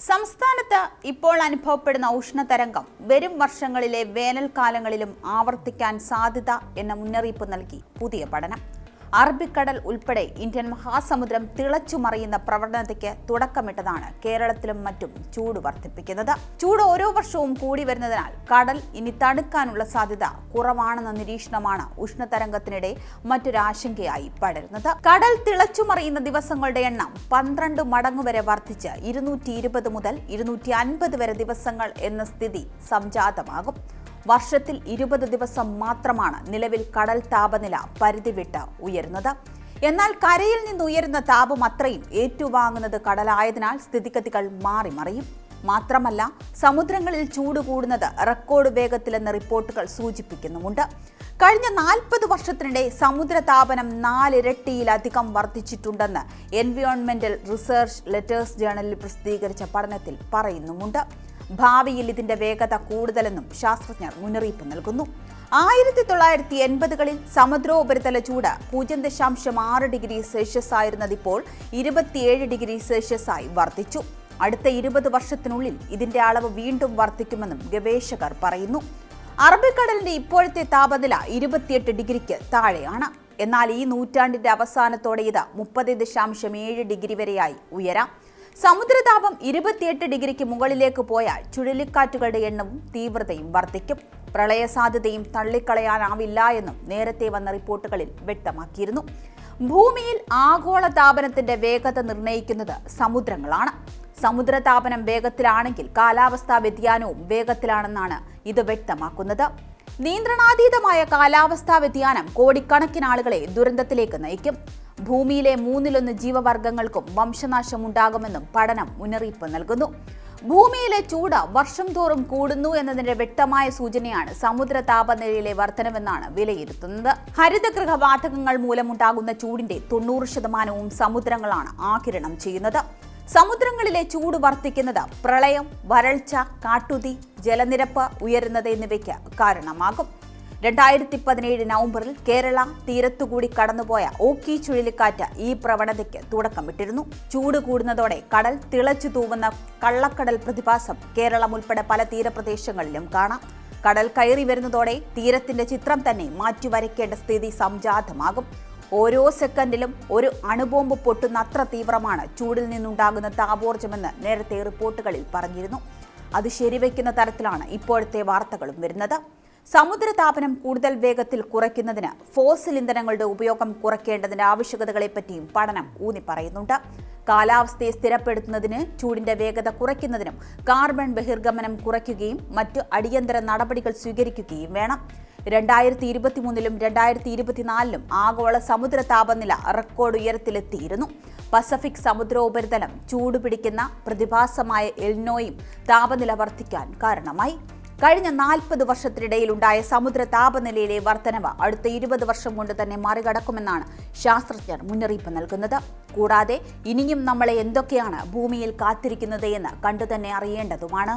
സംസ്ഥാനത്ത് ഇപ്പോൾ അനുഭവപ്പെടുന്ന ഉഷ്ണതരംഗം വരും വർഷങ്ങളിലെ വേനൽക്കാലങ്ങളിലും ആവർത്തിക്കാൻ സാധ്യത എന്ന മുന്നറിയിപ്പ് നൽകി പുതിയ പഠനം. അറബിക്കടൽ ഉൾപ്പെടെ ഇന്ത്യൻ മഹാസമുദ്രം തിളച്ചുമറിയുന്ന പ്രവണതയ്ക്ക് തുടക്കമിട്ടതാണ് കേരളത്തിലും മറ്റും ചൂട് വർദ്ധിപ്പിക്കുന്നത്. ചൂട് ഓരോ വർഷവും കൂടി വരുന്നതിനാൽ കടൽ ഇനി തണുക്കാനുള്ള സാധ്യത കുറവാണെന്ന നിരീക്ഷണമാണ് ഉഷ്ണതരംഗത്തിനിടെ മറ്റൊരാശങ്കയായി പടരുന്നത്. കടൽ തിളച്ചുമറിയുന്ന ദിവസങ്ങളുടെ എണ്ണം 12 മടങ്ങ് വരെ വർദ്ധിച്ച് 220 മുതൽ 250 വരെ ദിവസങ്ങൾ എന്ന സ്ഥിതി സംജാതമാകും. വർഷത്തിൽ 20 ദിവസം മാത്രമാണ് നിലവിൽ കടൽ താപനില പരിധി വിട്ട് ഉയരുന്നത്. എന്നാൽ കരയിൽ നിന്ന് ഉയരുന്ന താപം അത്രയും ഏറ്റുവാങ്ങുന്നത് കടലായതിനാൽ സ്ഥിതിഗതികൾ മാറിമറിയും. മാത്രമല്ല, സമുദ്രങ്ങളിൽ ചൂട് കൂടുന്നത് റെക്കോർഡ് വേഗത്തിലെന്ന് റിപ്പോർട്ടുകൾ സൂചിപ്പിക്കുന്നുമുണ്ട്. കഴിഞ്ഞ 40 വർഷത്തിനിടെ സമുദ്രതാപനം 4 ഇരട്ടിയിലധികം വർദ്ധിച്ചിട്ടുണ്ടെന്ന് എൻവയോൺമെന്റൽ റിസർച്ച് ലെറ്റേഴ്സ് ജേണലിൽ പ്രസിദ്ധീകരിച്ച പഠനത്തിൽ പറയുന്നുമുണ്ട്. ഭാവിയിൽ ഇതിന്റെ വേഗത കൂടുതലെന്നും ശാസ്ത്രജ്ഞർ മുന്നറിയിപ്പ് നൽകുന്നു. 1980കളിൽ സമുദ്രോപരിതല ചൂട് 0.6 ഡിഗ്രി സെൽഷ്യസ് ആയിരുന്നതിപ്പോൾ 27 ഡിഗ്രി സെൽഷ്യസ് ആയി വർദ്ധിച്ചു. അടുത്ത 20 വർഷത്തിനുള്ളിൽ ഇതിന്റെ അളവ് വീണ്ടും വർദ്ധിക്കുമെന്നും ഗവേഷകർ പറയുന്നു. അറബിക്കടലിന്റെ ഇപ്പോഴത്തെ താപനില 28 ഡിഗ്രിക്ക് താഴെയാണ്. എന്നാൽ ഈ നൂറ്റാണ്ടിന്റെ അവസാനത്തോടെ ഇത് 30.7 ഡിഗ്രി വരെയായി ഉയരാം. സമുദ്രതാപം 28 ഡിഗ്രിക്ക് മുകളിലേക്ക് പോയാൽ ചുഴലിക്കാറ്റുകളുടെ എണ്ണവും തീവ്രതയും വർദ്ധിക്കും. പ്രളയ സാധ്യതയും തള്ളിക്കളയാനാവില്ല എന്നും നേരത്തെ വന്ന റിപ്പോർട്ടുകളിൽ വ്യക്തമാക്കിയിരുന്നു. ഭൂമിയിൽ ആഗോള താപനത്തിന്റെ വേഗത നിർണ്ണയിക്കുന്നത് സമുദ്രങ്ങളാണ്. സമുദ്രതാപനം വേഗത്തിലാണെങ്കിൽ കാലാവസ്ഥാ വ്യതിയാനവും വേഗത്തിലാണെന്നാണ് ഇത് വ്യക്തമാക്കുന്നത്. നിയന്ത്രണാതീതമായ കാലാവസ്ഥാ വ്യതിയാനം കോടിക്കണക്കിന് ആളുകളെ ദുരന്തത്തിലേക്ക് നയിക്കും. ഭൂമിയിലെ 1/3 ജീവവർഗങ്ങൾക്കും വംശനാശം ഉണ്ടാകുമെന്നും പഠനം മുന്നറിയിപ്പ് നൽകുന്നു. ഭൂമിയിലെ ചൂട് വർഷം തോറും കൂടുന്നു എന്നതിന്റെ വ്യക്തമായ സൂചനയാണ് സമുദ്ര താപനിലയിലെ വർധനവെന്നാണ് വിലയിരുത്തുന്നത്. ഹരിതഗൃഹവാതകങ്ങൾ മൂലമുണ്ടാകുന്ന ചൂടിന്റെ 90% സമുദ്രങ്ങളാണ് ആഗിരണം ചെയ്യുന്നത്. സമുദ്രങ്ങളിലെ ചൂട് വർദ്ധിക്കുന്നത് പ്രളയം, വരൾച്ച, കാട്ടുതീ, ജലനിരപ്പ് ഉയരുന്നത് എന്നിവയ്ക്ക് കാരണമാകും. 2017 നവംബറിൽ കേരള തീരത്തുകൂടി കടന്നുപോയ ഓക്കി ചുഴലിക്കാറ്റ് ഈ പ്രവണതയ്ക്ക് തുടക്കമിട്ടിരുന്നു. ചൂട് കൂടുന്നതോടെ കടൽ തിളച്ചു തൂവുന്ന കള്ളക്കടൽ പ്രതിഭാസം കേരളം ഉൾപ്പെടെ പല തീരപ്രദേശങ്ങളിലും കാണാം. കടൽ കയറി വരുന്നതോടെ തീരത്തിന്റെ ചിത്രം തന്നെ മാറ്റിവരയ്ക്കേണ്ട സ്ഥിതി സംജാതമാകും. ഓരോ സെക്കൻഡിലും ഒരു അണുബോംബ് പൊട്ടുന്നത്ര തീവ്രമാണ് ചൂടിൽ നിന്നുണ്ടാകുന്ന താപോർജ്ജമെന്ന് നേരത്തെ റിപ്പോർട്ടുകളിൽ പറഞ്ഞിരുന്നു. അത് ശരിവയ്ക്കുന്ന തരത്തിലാണ് ഇപ്പോഴത്തെ വാർത്തകളും വരുന്നത്. സമുദ്രതാപനം കൂടുതൽ വേഗത്തിൽ കുറയ്ക്കുന്നതിന് ഫോസിൽ ഇന്ധനങ്ങളുടെ ഉപയോഗം കുറയ്ക്കേണ്ടതിന്റെ ആവശ്യകതകളെപ്പറ്റിയും പഠനം ഊന്നി പറയുന്നുണ്ട്. കാലാവസ്ഥയെ സ്ഥിരപ്പെടുത്തുന്നതിന്, ചൂടിന്റെ വേഗത കുറയ്ക്കുന്നതിനും കാർബൺ ബഹിർഗമനം കുറയ്ക്കുകയും മറ്റു അടിയന്തര നടപടികൾ സ്വീകരിക്കുകയും വേണം. 2023ലും 2024ലും ആഗോള സമുദ്ര താപനില റെക്കോർഡ് ഉയരത്തിലെത്തിയിരുന്നു. പസഫിക് സമുദ്രോപരിതലം ചൂടുപിടിക്കുന്ന പ്രതിഭാസമായ എൽനോയും താപനില വർദ്ധിക്കാൻ കാരണമായി. കഴിഞ്ഞ 40 വർഷത്തിനിടയിലുണ്ടായ സമുദ്ര താപനിലയിലെ വർധനവ് അടുത്ത 20 വർഷം കൊണ്ട് തന്നെ മറികടക്കുമെന്നാണ് ശാസ്ത്രജ്ഞർ മുന്നറിയിപ്പ് നൽകുന്നത്. കൂടാതെ ഇനിയും നമ്മളെ എന്തൊക്കെയാണ് ഭൂമിയിൽ കാത്തിരിക്കുന്നത് എന്ന് കണ്ടുതന്നെ അറിയേണ്ടതുമാണ്.